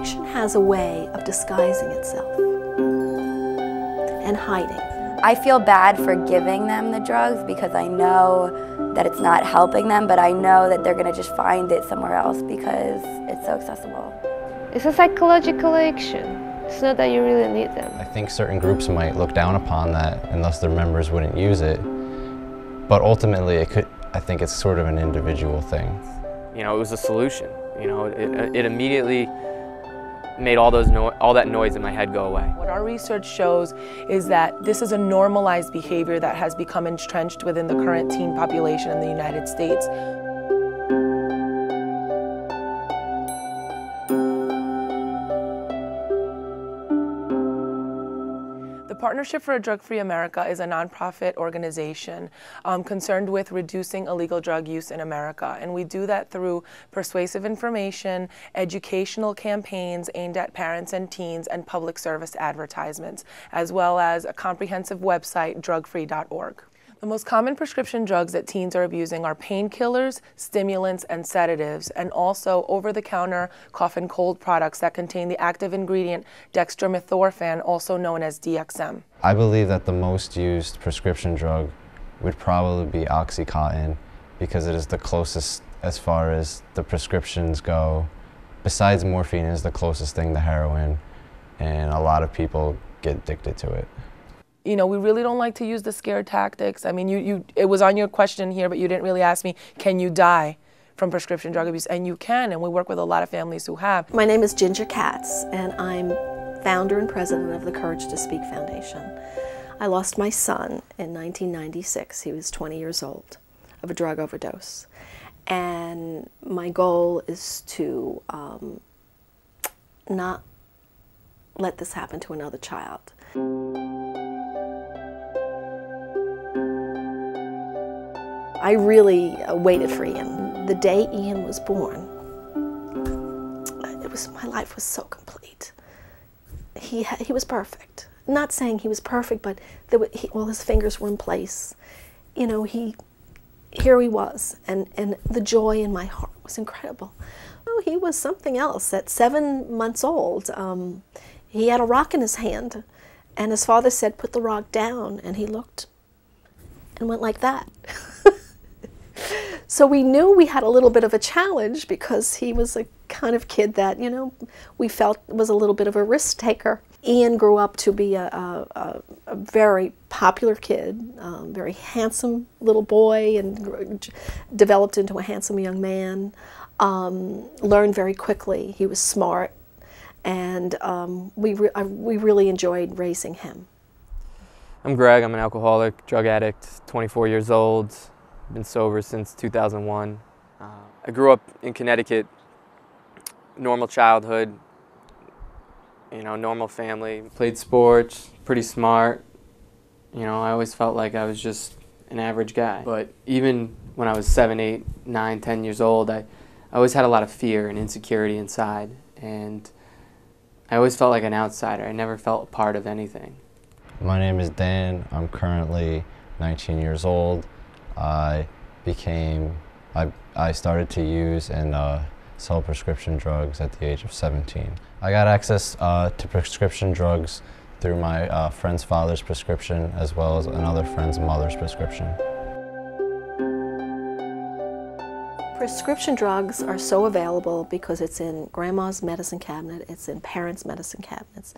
addiction has a way of disguising itself and hiding. I feel bad for giving them the drugs because I know that it's not helping them, but I know that they're going to just find it somewhere else because it's so accessible. It's a psychological addiction. It's not that you really need them. I think certain groups might look down upon that unless their members wouldn't use it, but ultimately I think it's sort of an individual thing. You know, it was a solution. You know, it immediately made all that noise in my head go away. What our research shows is that this is a normalized behavior that has become entrenched within the current teen population in the United States. The Partnership for a Drug-Free America is a nonprofit organization concerned with reducing illegal drug use in America. And we do that through persuasive information, educational campaigns aimed at parents and teens, and public service advertisements, as well as a comprehensive website, drugfree.org. The most common prescription drugs that teens are abusing are painkillers, stimulants, and sedatives, and also over-the-counter cough and cold products that contain the active ingredient dextromethorphan, also known as DXM. I believe that the most used prescription drug would probably be OxyContin because it is the closest as far as the prescriptions go. Besides morphine, is the closest thing to heroin, and a lot of people get addicted to it. You know, we really don't like to use the scare tactics. I mean, it was on your question here, but you didn't really ask me, can you die from prescription drug abuse? And you can, and we work with a lot of families who have. My name is Ginger Katz, and I'm founder and president of the Courage to Speak Foundation. I lost my son in 1996. He was 20 years old of a drug overdose. And my goal is to not let this happen to another child. I really waited for Ian. The day Ian was born, my life was so complete. He was perfect. Not saying he was perfect, but his fingers were in place. You know, here he was, and the joy in my heart was incredible. Oh, he was something else. At 7 months old, he had a rock in his hand, and his father said, "Put the rock down," and he looked and went like that. So we knew we had a little bit of a challenge because he was a kind of kid that, you know, we felt was a little bit of a risk taker. Ian grew up to be a very popular kid, very handsome little boy, and developed into a handsome young man. Learned very quickly. He was smart, and we really enjoyed raising him. I'm Greg. I'm an alcoholic, drug addict, 24 years old. Been sober since 2001. I grew up in Connecticut, normal childhood, you know, normal family. Played sports, pretty smart. You know, I always felt like I was just an average guy. But even when I was 7, 8, 9, 10 years old, I always had a lot of fear and insecurity inside. And I always felt like an outsider. I never felt a part of anything. My name is Dan. I'm currently 19 years old. I started to use and sell prescription drugs at the age of 17. I got access to prescription drugs through my friend's father's prescription as well as another friend's mother's prescription. Prescription drugs are so available because it's in grandma's medicine cabinet, it's in parents' medicine cabinets.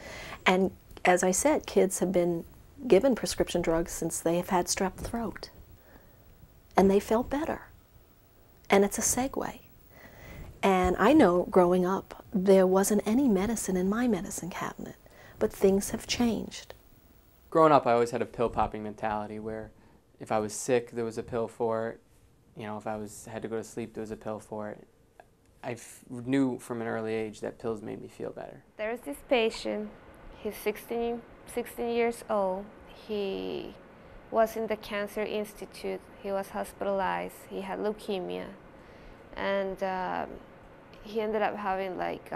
And as I said, kids have been given prescription drugs since they have had strep throat. And they felt better. And it's a segue. And I know growing up, there wasn't any medicine in my medicine cabinet, but things have changed. Growing up, I always had a pill-popping mentality where if I was sick, there was a pill for it. You know, if I had to go to sleep, there was a pill for it. I knew from an early age that pills made me feel better. There's this patient, he's 16 years old. He was in the Cancer Institute. He was hospitalized. He had leukemia, and he ended up having like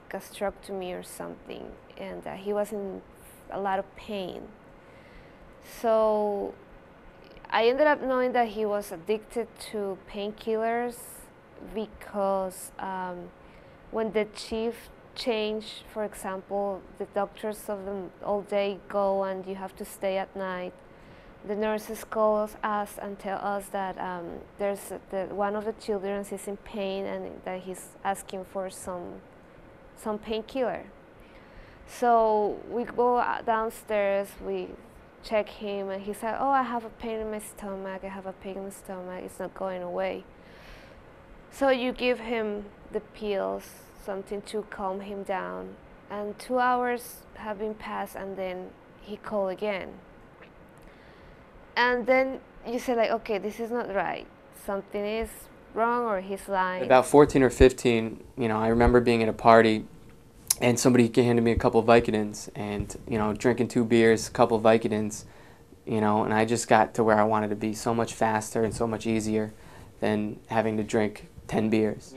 gastrectomy or something, and he was in a lot of pain. So I ended up knowing that he was addicted to painkillers because when the chief change. For example, the doctors of them all day go and you have to stay at night. The nurses call us and tell us that one of the children is in pain and that he's asking for some painkiller. So we go downstairs, we check him, and he said, "Oh, I have a pain in my stomach, I have a pain in my stomach, it's not going away." So you give him the pills, something to calm him down, and 2 hours have been passed, and then he called again. And then you say like, okay, this is not right. Something is wrong or he's lying. About 14 or 15, I remember being at a party and somebody handed me a couple of Vicodins and, drinking 2 beers, a couple of Vicodins, and I just got to where I wanted to be so much faster and so much easier than having to drink 10 beers.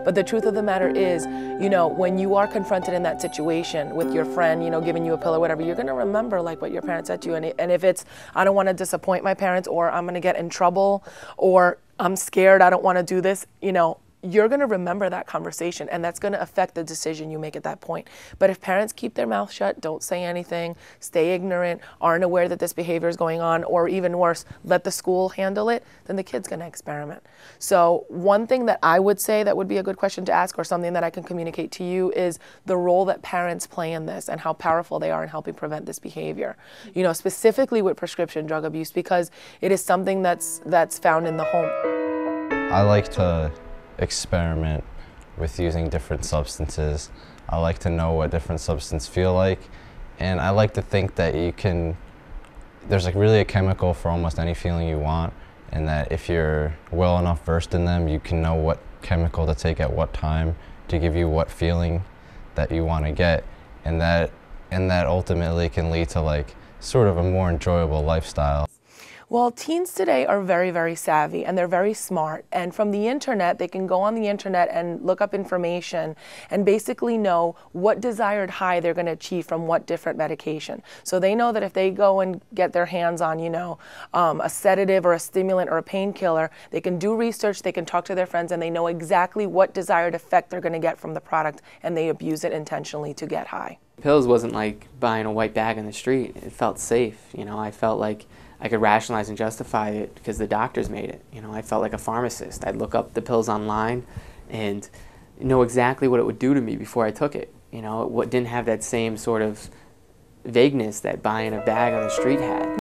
But the truth of the matter is, when you are confronted in that situation with your friend, giving you a pill or whatever, you're going to remember like what your parents said to you. And if it's, I don't want to disappoint my parents, or I'm going to get in trouble, or I'm scared, I don't want to do this, you're going to remember that conversation, and that's going to affect the decision you make at that point. But if parents keep their mouth shut, don't say anything, stay ignorant, aren't aware that this behavior is going on, or even worse, let the school handle it, then the kid's going to experiment. So one thing that I would say that would be a good question to ask, or something that I can communicate to you, is the role that parents play in this and how powerful they are in helping prevent this behavior. Specifically with prescription drug abuse, because it is something that's found in the home. I like to experiment with using different substances. I like to know what different substances feel like, and I like to think that there's really a chemical for almost any feeling you want, and that if you're well enough versed in them, you can know what chemical to take at what time to give you what feeling that you want to get, and that ultimately can lead to sort of a more enjoyable lifestyle. Well, teens today are very, very savvy, and they're very smart. And from the internet, they can go on the internet and look up information and basically know what desired high they're going to achieve from what different medication. So they know that if they go and get their hands on, a sedative or a stimulant or a painkiller, they can do research, they can talk to their friends, and they know exactly what desired effect they're going to get from the product, and they abuse it intentionally to get high. Pills wasn't like buying a white bag in the street. It felt safe. I felt like I could rationalize and justify it because the doctors made it. I felt like a pharmacist. I'd look up the pills online and know exactly what it would do to me before I took it. It didn't have that same sort of vagueness that buying a bag on the street had.